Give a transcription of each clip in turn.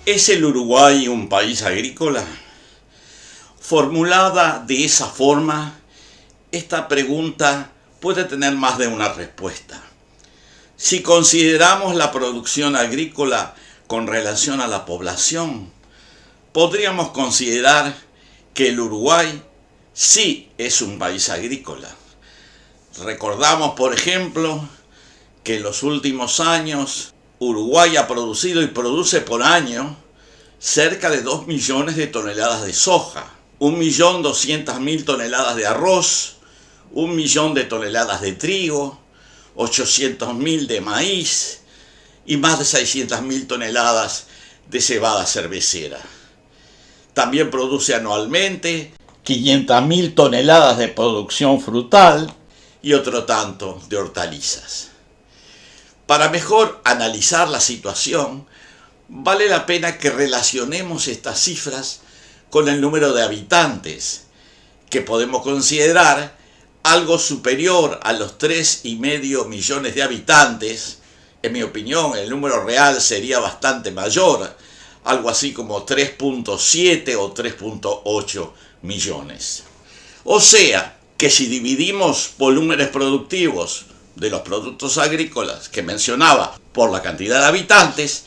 ¿Es el Uruguay un país agrícola? Formulada de esa forma, esta pregunta puede tener más de una respuesta. Si consideramos la producción agrícola con relación a la población, podríamos considerar que el Uruguay sí es un país agrícola. Recordamos, por ejemplo, que en los últimos años Uruguay ha producido y produce por año cerca de 2 millones de toneladas de soja, 1.200.000 toneladas de arroz, 1 millón de toneladas de trigo, 800.000 de maíz y más de 600.000 toneladas de cebada cervecera. También produce anualmente 500.000 toneladas de producción frutal y otro tanto de hortalizas. Para mejor analizar la situación, vale la pena que relacionemos estas cifras con el número de habitantes, que podemos considerar algo superior a los 3,5 millones de habitantes. En mi opinión, el número real sería bastante mayor, algo así como 3,7 o 3,8 millones. O sea, que si dividimos volúmenes productivos de los productos agrícolas que mencionaba por la cantidad de habitantes,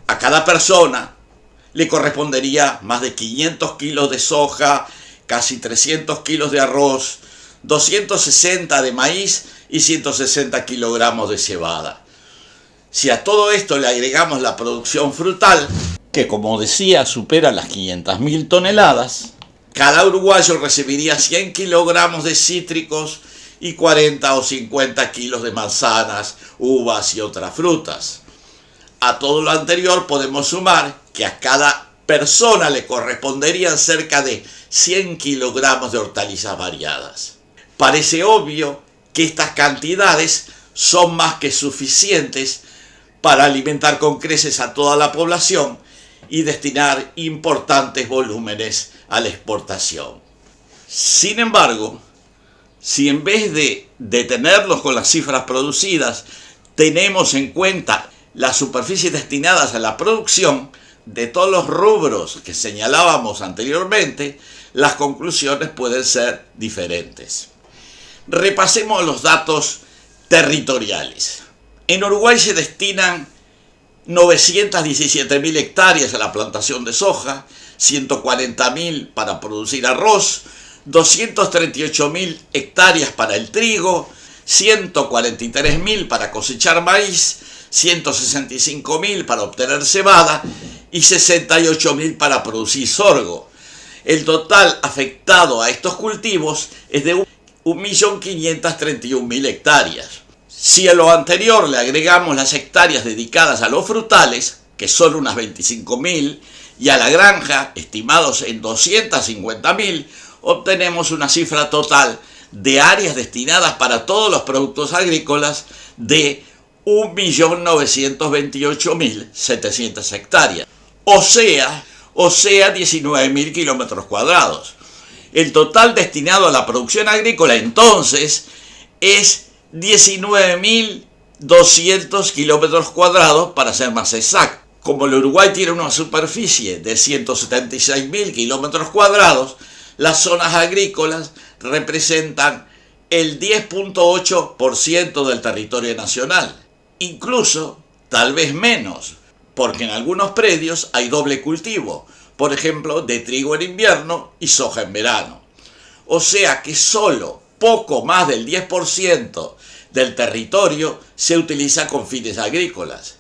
a cada persona le correspondería más de 500 kilos de soja, casi 300 kilos de arroz, 260 de maíz y 160 kilogramos de cebada. Si a todo esto le agregamos la producción frutal, que como decía supera las 500.000 toneladas, cada uruguayo recibiría 100 kilogramos de cítricos y 40 o 50 kilos de manzanas, uvas y otras frutas. A todo lo anterior podemos sumar que a cada persona le corresponderían cerca de 100 kilogramos de hortalizas variadas. Parece obvio que estas cantidades son más que suficientes para alimentar con creces a toda la población y destinar importantes volúmenes a la exportación. Sin embargo, si en vez de detenernos con las cifras producidas, tenemos en cuenta las superficies destinadas a la producción de todos los rubros que señalábamos anteriormente, las conclusiones pueden ser diferentes. Repasemos los datos territoriales. En Uruguay se destinan 917.000 hectáreas a la plantación de soja, 140.000 para producir arroz, 238.000 hectáreas para el trigo, 143.000 para cosechar maíz, 165.000 para obtener cebada y 68.000 para producir sorgo. El total afectado a estos cultivos es de 1.531.000 hectáreas. Si a lo anterior le agregamos las hectáreas dedicadas a los frutales, que son unas 25.000, y a la granja, estimados en 250.000, obtenemos una cifra total de áreas destinadas para todos los productos agrícolas de 1.928.700 hectáreas, o sea 19.000 kilómetros cuadrados. El total destinado a la producción agrícola entonces es 19.200 kilómetros cuadrados para ser más exacto. Como el Uruguay tiene una superficie de 176.000 kilómetros cuadrados, las zonas agrícolas representan el 10,8% del territorio nacional. Incluso, tal vez menos, porque en algunos predios hay doble cultivo, por ejemplo, de trigo en invierno y soja en verano. O sea que solo poco más del 10% del territorio se utiliza con fines agrícolas.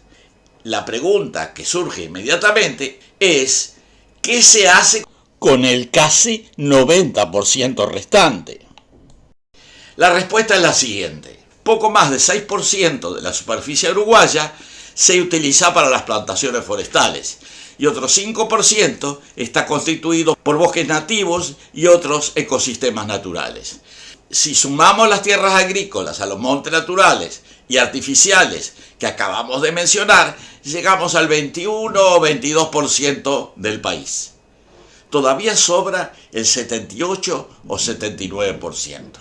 La pregunta que surge inmediatamente es, ¿qué se hace con el casi 90% restante? La respuesta es la siguiente. Poco más del 6% de la superficie uruguaya se utiliza para las plantaciones forestales y otro 5% está constituido por bosques nativos y otros ecosistemas naturales. Si sumamos las tierras agrícolas a los montes naturales y artificiales que acabamos de mencionar, llegamos al 21 o 22% del país. Todavía sobra el 78 o 79%.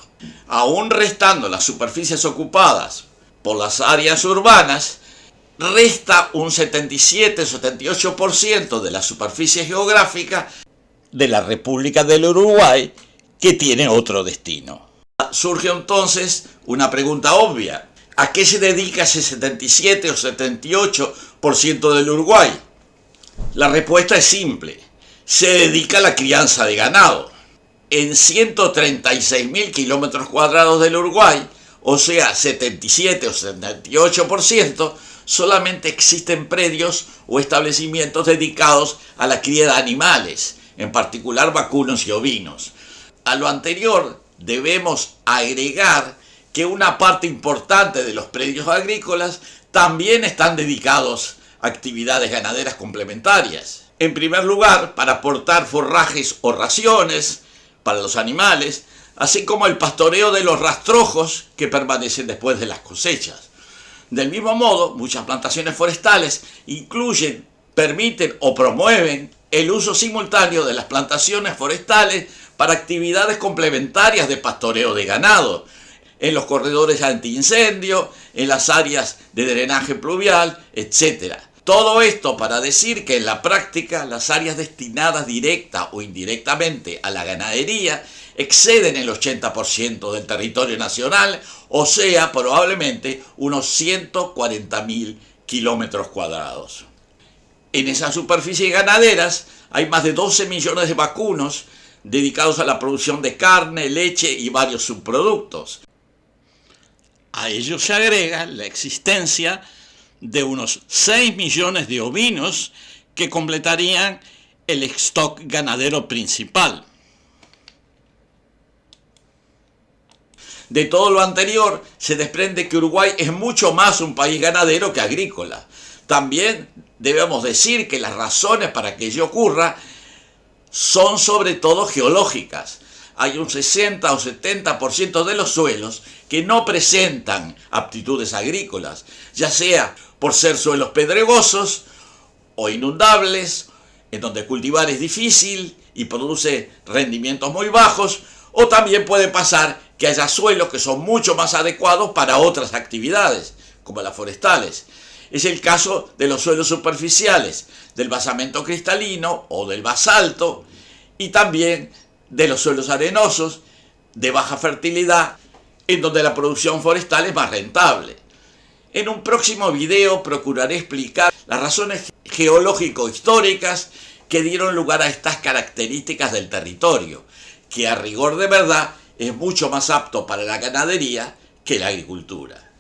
Aún restando las superficies ocupadas por las áreas urbanas, resta un 77-78% de la superficie geográfica de la República del Uruguay que tiene otro destino. Surge entonces una pregunta obvia. ¿A qué se dedica ese 77 o 78% del Uruguay? La respuesta es simple. Se dedica a la crianza de ganado. En 136.000 kilómetros cuadrados del Uruguay, o sea, 77 o 78%, solamente existen predios o establecimientos dedicados a la cría de animales, en particular vacunos y ovinos. A lo anterior debemos agregar que una parte importante de los predios agrícolas también están dedicados a actividades ganaderas complementarias. En primer lugar, para aportar forrajes o raciones para los animales, así como el pastoreo de los rastrojos que permanecen después de las cosechas. Del mismo modo, muchas plantaciones forestales permiten o promueven el uso simultáneo de las plantaciones forestales para actividades complementarias de pastoreo de ganado, en los corredores antiincendio, en las áreas de drenaje pluvial, etc. Todo esto para decir que en la práctica las áreas destinadas directa o indirectamente a la ganadería exceden el 80% del territorio nacional, o sea, probablemente unos 140.000 kilómetros cuadrados. En esas superficies ganaderas hay más de 12 millones de vacunos dedicados a la producción de carne, leche y varios subproductos. A ello se agrega la existencia de unos 6 millones de ovinos que completarían el stock ganadero principal. De todo lo anterior se desprende que Uruguay es mucho más un país ganadero que agrícola. También debemos decir que las razones para que ello ocurra son sobre todo geológicas. Hay un 60 o 70% de los suelos que no presentan aptitudes agrícolas, ya sea por ser suelos pedregosos o inundables, en donde cultivar es difícil y produce rendimientos muy bajos, o también puede pasar que haya suelos que son mucho más adecuados para otras actividades, como las forestales. Es el caso de los suelos superficiales, del basamento cristalino o del basalto, y también de los suelos arenosos de baja fertilidad, en donde la producción forestal es más rentable. En un próximo video procuraré explicar las razones geológico-históricas que dieron lugar a estas características del territorio, que a rigor de verdad es mucho más apto para la ganadería que la agricultura.